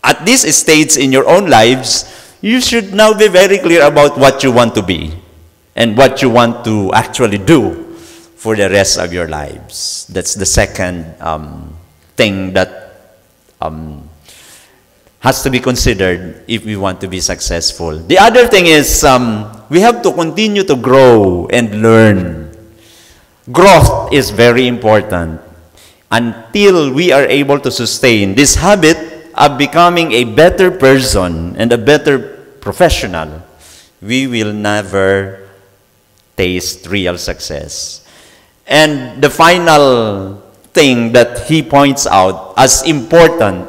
at this stage in your own lives, you should now be very clear about what you want to be and what you want to actually do for the rest of your lives. That's the second thing that has to be considered if we want to be successful. The other thing is we have to continue to grow and learn. Growth is very important until we are able to sustain this habit of becoming a better person and a better professional. We will never taste real success. And the final thing that he points out as important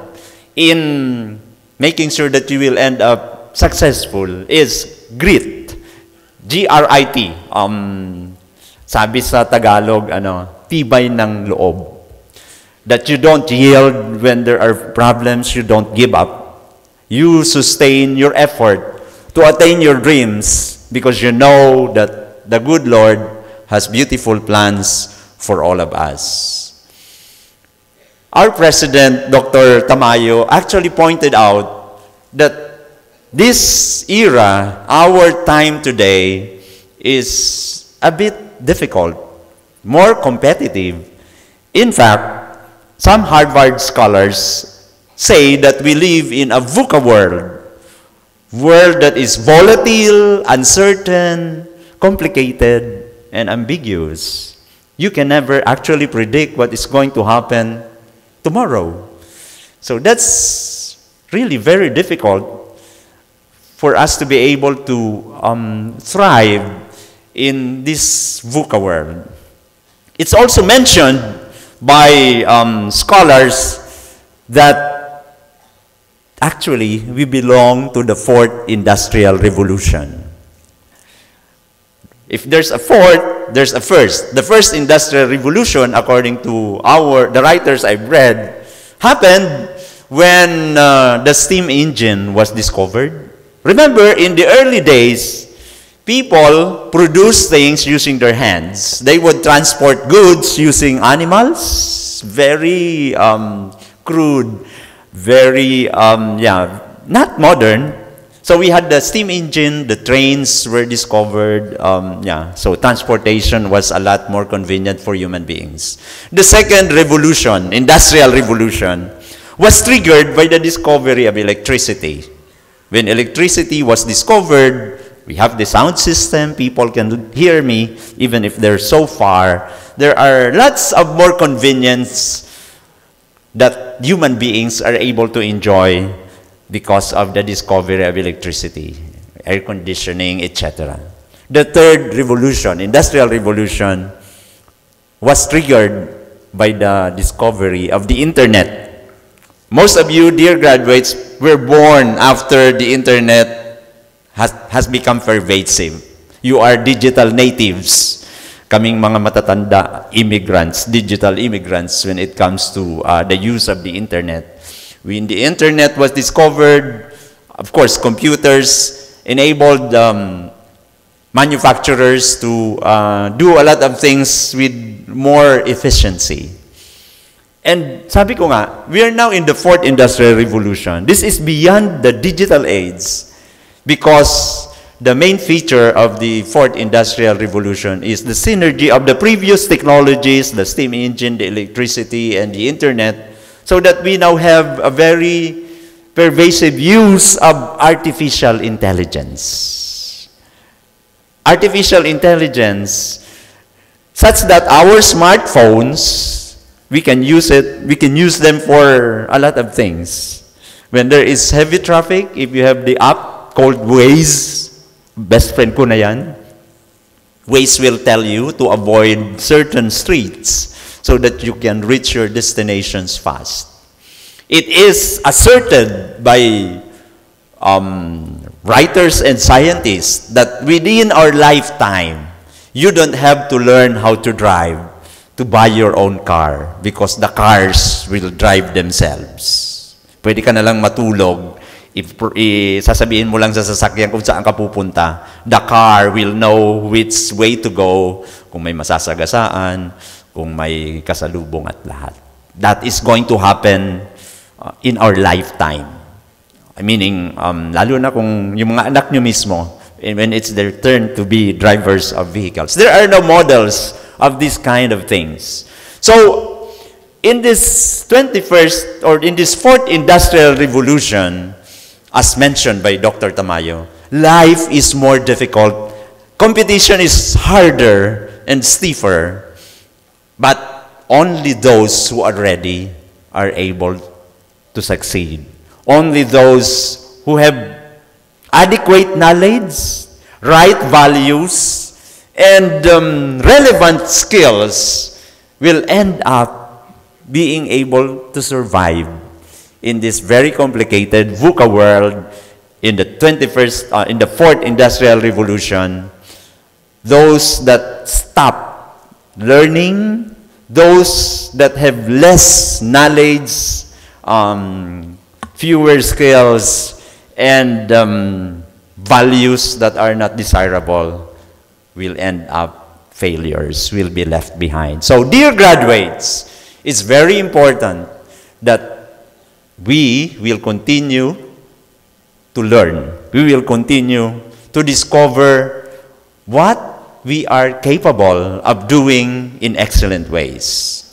in making sure that you will end up successful is grit. G-R-I-T. Sabi sa Tagalog, tibay ng loob. That you don't yield when there are problems, you don't give up. You sustain your effort to attain your dreams because you know that the good Lord has beautiful plans for all of us. Our President, Dr. Tamayo, actually pointed out that this era, our time today, is a bit difficult, more competitive. In fact, some Harvard scholars say that we live in a VUCA world that is volatile, uncertain, complicated, and ambiguous. You can never actually predict what is going to happen tomorrow. So that's really very difficult for us to be able to thrive in this VUCA world. It's also mentioned by scholars that actually we belong to the fourth industrial revolution. If there's a fourth, there's a first. The first industrial revolution, according to the writers I've read, happened when the steam engine was discovered. Remember, in the early days, people produced things using their hands. They would transport goods using animals, very crude, very, not modern. So we had the steam engine, the trains were discovered, so transportation was a lot more convenient for human beings. The second revolution, industrial revolution, was triggered by the discovery of electricity. When electricity was discovered, we have the sound system, people can hear me even if they're so far. There are lots of more convenience that human beings are able to enjoy because of the discovery of electricity, air conditioning, etc. The third revolution, industrial revolution, was triggered by the discovery of the internet. Most of you, dear graduates, were born after the internet has become pervasive. You are digital natives. Kaming mga matatanda, immigrants, digital immigrants when it comes to the use of the internet. When the internet was discovered, of course, computers enabled manufacturers to do a lot of things with more efficiency. And sabi ko nga, we are now in the fourth industrial revolution. This is beyond the digital age because the main feature of the fourth industrial revolution is the synergy of the previous technologies, the steam engine, the electricity, and the internet, so that we now have a very pervasive use of artificial intelligence. Artificial intelligence, such that our smartphones, we can use them for a lot of things. When there is heavy traffic, if you have the app called Waze, best friend ko na yan, Waze will tell you to avoid certain streets so that you can reach your destinations fast. It is asserted by writers and scientists that within our lifetime, you don't have to learn how to drive to buy your own car because the cars will drive themselves. Pwede ka na lang matulog. Sasabihin mo lang sa sasakyan kung saan ka pupunta. The car will know which way to go, kung may masasagasaan, kung may kasalubong at lahat. That is going to happen in our lifetime. Meaning, lalo na kung yung mga anak nyo mismo, when it's their turn to be drivers of vehicles. There are no models of these kind of things. So, in this 21st, or in this 4th industrial revolution, as mentioned by Dr. Tamayo, life is more difficult. Competition is harder and stiffer. But only those who are ready are able to succeed. Only those who have adequate knowledge, right values, and relevant skills will end up being able to survive in this very complicated VUCA world in the 21st, in the 4th industrial revolution. Those that stop learning, those that have less knowledge, fewer skills, and values that are not desirable will end up failures, will be left behind. So, dear graduates, it's very important that we will continue to learn. We will continue to discover what we are capable of doing in excellent ways.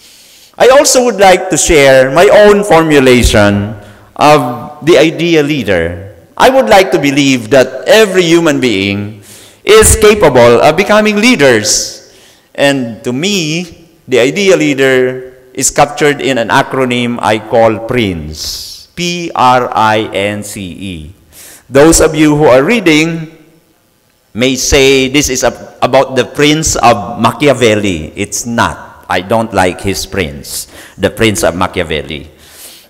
I also would like to share my own formulation of the ideal leader. I would like to believe that every human being is capable of becoming leaders. And to me, the ideal leader is captured in an acronym I call PRINCE. P-R-I-N-C-E. Those of you who are reading may say this is about the Prince of Machiavelli. It's not. I don't like his prince, the Prince of Machiavelli.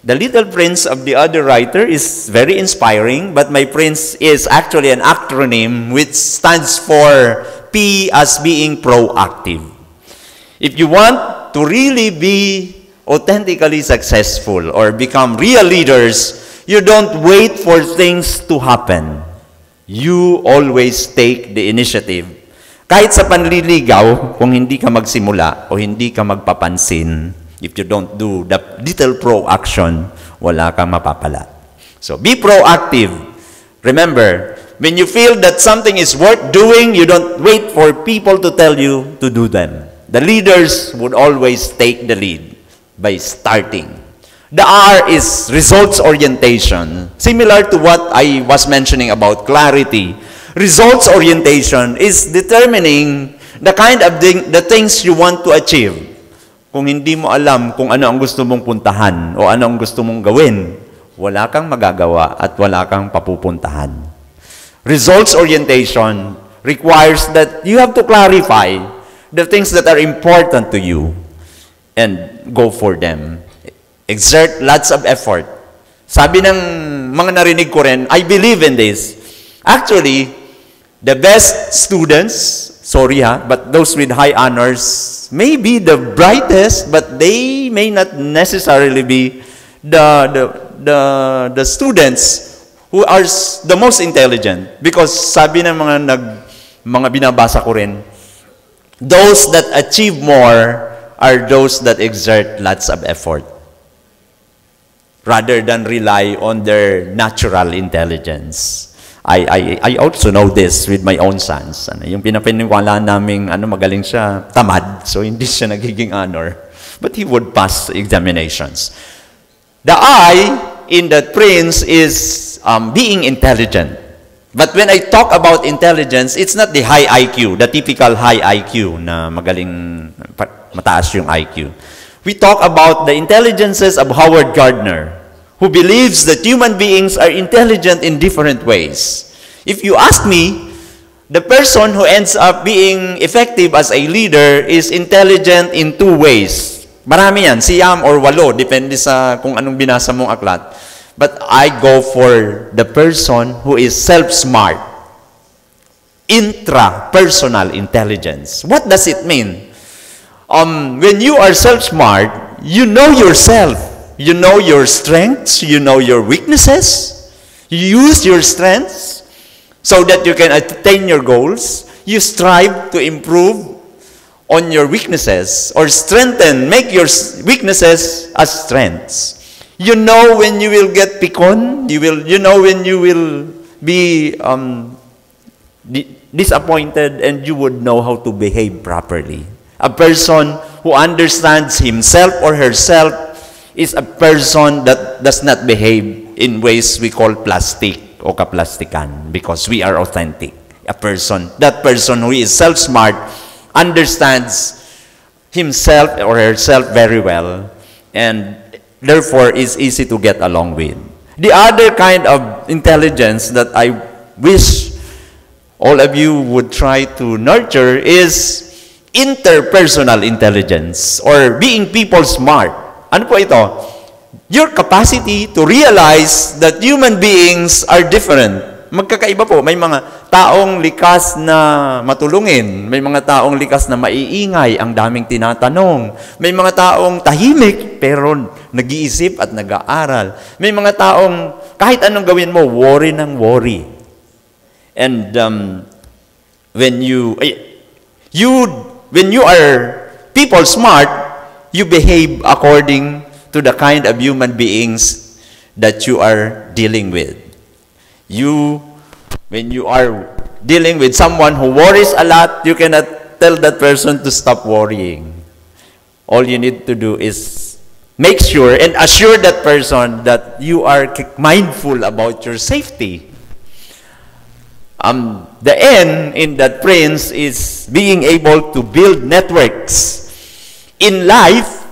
The Little Prince of the other writer is very inspiring, but my prince is actually an acronym which stands for P as being proactive. If you want to really be authentically successful or become real leaders, you don't wait for things to happen. You always take the initiative. Kahit sa panliligaw, kung hindi ka magsimula o hindi ka magpapansin, if you don't do the little pro-action, wala kang mapapala. So, be proactive. Remember, when you feel that something is worth doing, you don't wait for people to tell you to do them. The leaders would always take the lead by starting. The R is results orientation. Similar to what I was mentioning about clarity. Results orientation is determining the kind of the things you want to achieve. Kung hindi mo alam kung ano ang gusto mong puntahan o ano ang gusto mong gawin, wala kang magagawa at wala kang papupuntahan. Results orientation requires that you have to clarify the things that are important to you and go for them. Exert lots of effort. Sabi ng mga narinig ko rin, I believe in this. Actually, the best students, sorry but those with high honors may be the brightest, but they may not necessarily be the students who are the most intelligent. Because sabi ng mga binabasa ko rin, those that achieve more are those that exert lots of effort rather than rely on their natural intelligence. I also know this with my own sons. Yung pinapiniwala naming magaling siya, tamad, so hindi siya nagiging honor. But he would pass examinations. The I in that prince is being intelligent. But when I talk about intelligence, it's not the high IQ, the typical high IQ na magaling, mataas yung IQ. We talk about the intelligences of Howard Gardner, who believes that human beings are intelligent in different ways. If you ask me, the person who ends up being effective as a leader is intelligent in two ways. Marami yan, siyam or walo, depende sa kung anong binasa mong aklat. But I go for the person who is self-smart. Intrapersonal intelligence. What does it mean? When you are self-smart, you know yourself. You know your strengths. You know your weaknesses. You use your strengths so that you can attain your goals. You strive to improve on your weaknesses or strengthen, make your weaknesses as strengths. You know when you will get picon. You know when you will be disappointed, and you would know how to behave properly. A person who understands himself or herself is a person that does not behave in ways we call plastic o kaplastikan, because we are authentic. That person who is self-smart understands himself or herself very well, and therefore is easy to get along with. The other kind of intelligence that I wish all of you would try to nurture is interpersonal intelligence, or being people smart. Ano po ito? Your capacity to realize that human beings are different. Magkakaiba po. May mga taong likas na matulungin. May mga taong likas na maiingay. Ang daming tinatanong. May mga taong tahimik pero nag-iisip at nag-aaral. May mga taong kahit anong gawin mo, worry ng worry. And when you are people smart, you behave according to the kind of human beings that you are dealing with. When you are dealing with someone who worries a lot, you cannot tell that person to stop worrying. All you need to do is make sure and assure that person that you are mindful about your safety. The end in that prince is being able to build networks. In life,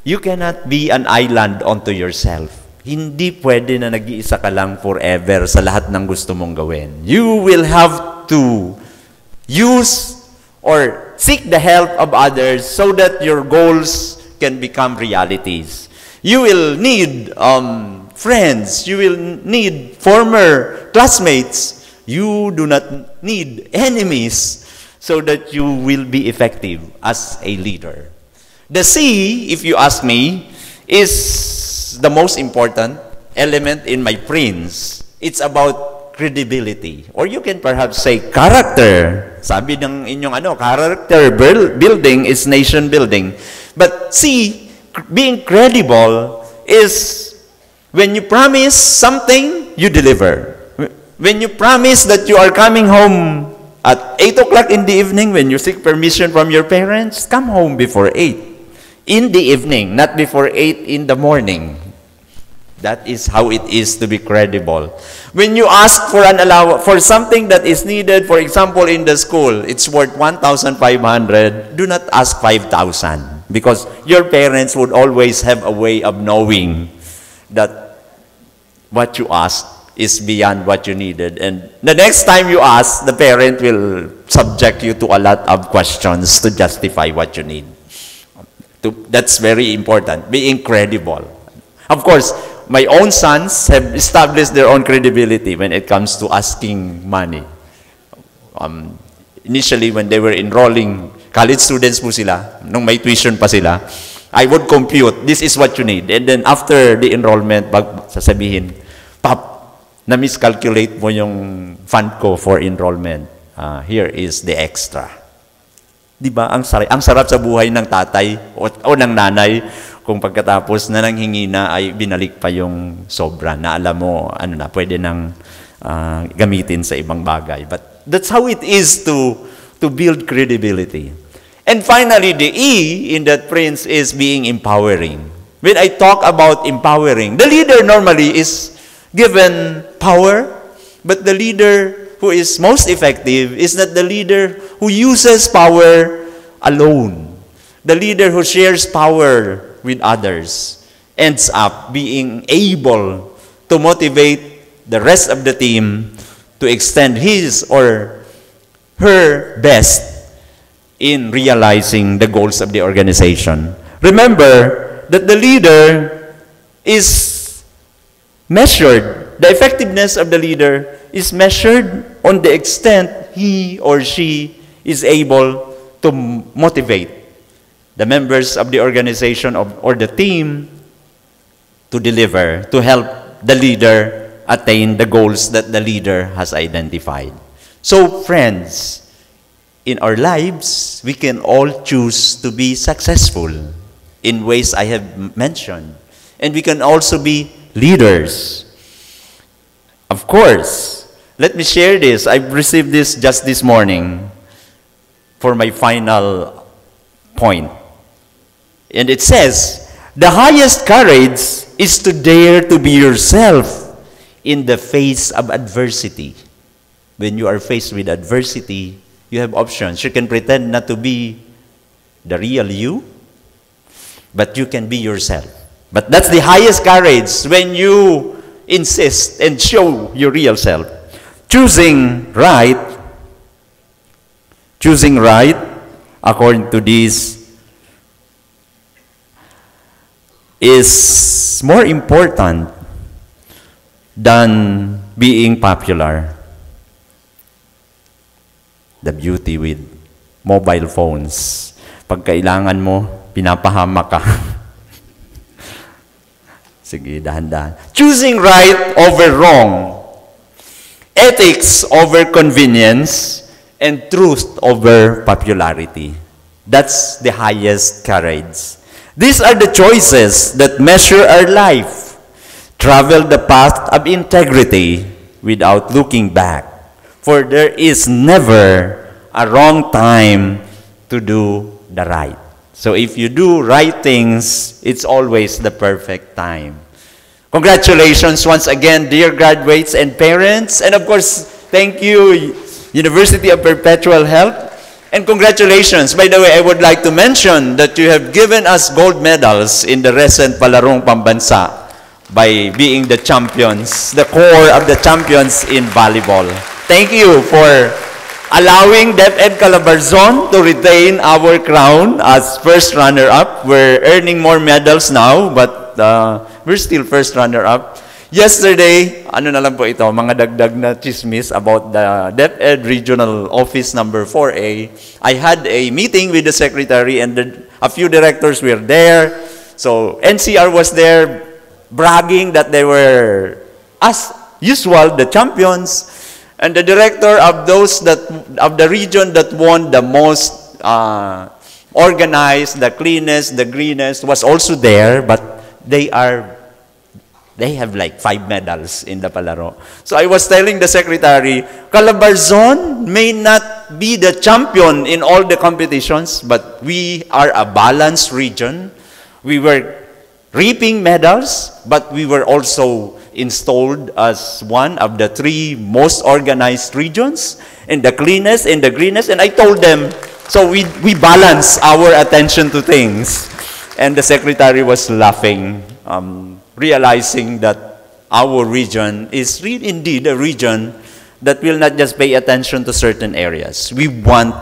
you cannot be an island unto yourself. Hindi pwede na nag-iisa ka lang forever sa lahat ng gusto mong gawin. You will have to use or seek the help of others so that your goals can become realities. You will need friends. You will need former classmates. You do not need enemies so that you will be effective as a leader. The C, if you ask me, is the most important element in my prince. It's about credibility. Or you can perhaps say character. Sabi ng inyong character building is nation building. But C, being credible is when you promise something, you deliver. When you promise that you are coming home at 8 o'clock in the evening, when you seek permission from your parents, come home before 8 in the evening, not before 8 in the morning. That is how it is to be credible. When you ask for an allowance for something that is needed, for example, in the school, it's worth 1,500. Do not ask 5,000, because your parents would always have a way of knowing that what you asked is beyond what you needed. And the next time you ask, the parent will subject you to a lot of questions to justify what you need. That's very important, being credible. Of course, my own sons have established their own credibility when it comes to asking money. Initially, when they were enrolling, college students po sila, nung may tuition pa sila, I would compute, this is what you need. And then after the enrollment, sasabihin, Pap, na-miscalculate mo yung fund ko for enrollment. Here is the extra. Diba? Ang sarap sa buhay ng tatay o ng nanay kung pagkatapos na nanghingi na ay binalik pa yung sobra na alam mo, pwede nang gamitin sa ibang bagay. But that's how it is to build credibility. And finally, the E in that prince is being empowering. When I talk about empowering, the leader normally is given power, but the leader who is most effective is not the leader who uses power alone. The leader who shares power with others ends up being able to motivate the rest of the team to extend his or her best in realizing the goals of the organization. Remember that the leader is measured. The effectiveness of the leader is measured on the extent he or she is able to motivate the members of the organization or the team to deliver, to help the leader attain the goals that the leader has identified. So, friends, in our lives, we can all choose to be successful in ways I have mentioned. And we can also be leaders. Of course, let me share this. I've received this just this morning for my final point. And it says, the highest courage is to dare to be yourself in the face of adversity. When you are faced with adversity, you have options. You can pretend not to be the real you, but you can be yourself. But that's the highest courage, when you insist and show your real self. Choosing right, according to this, is more important than being popular. The beauty with mobile phones. Pag kailangan mo, pinapahamak ka. Sige, dahan-dahan. Choosing right over wrong. Ethics over convenience. And truth over popularity. That's the highest courage. These are the choices that measure our life. Travel the path of integrity without looking back. For there is never a wrong time to do the right. So if you do right things, it's always the perfect time. Congratulations once again, dear graduates and parents. And of course, thank you, University of Perpetual Health. And congratulations. By the way, I would like to mention that you have given us gold medals in the recent Palarong Pambansa by being the champions, the core of the champions in volleyball. Thank you for allowing DepEd Calabarzon to retain our crown as first runner-up. We're earning more medals now, but we're still first runner-up. Yesterday, ano na lang po ito, mga dagdag na chismis about the DepEd Regional Office number 4A. I had a meeting with the secretary and a few directors were there. So NCR was there bragging that they were, as usual, the champions. And the director of the region that won the most organized, the cleanest, the greenest was also there, but they have like 5 medals in the Palaro. So I was telling the secretary, Calabarzon may not be the champion in all the competitions, but we are a balanced region. We were reaping medals, but we were also installed as one of the 3 most organized regions, and the cleanest and the greenest. And I told them, so we balance our attention to things. And the secretary was laughing, realizing that our region is indeed a region that will not just pay attention to certain areas. We want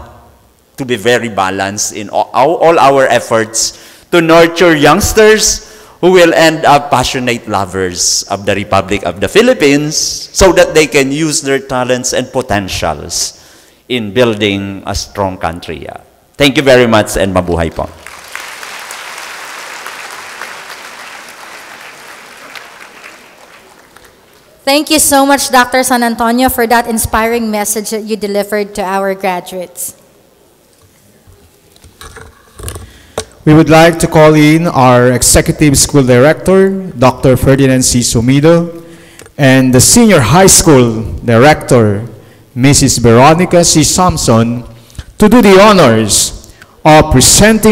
to be very balanced in all our efforts to nurture youngsters who will end up passionate lovers of the Republic of the Philippines so that they can use their talents and potentials in building a strong country. Thank you very much and mabuhay po. Thank you so much, Dr. San Antonio, for that inspiring message that you delivered to our graduates. We would like to call in our Executive School Director, Dr. Ferdinand C. Sumido, and the Senior High School Director, Mrs. Veronica C. Sampson, to do the honors of presenting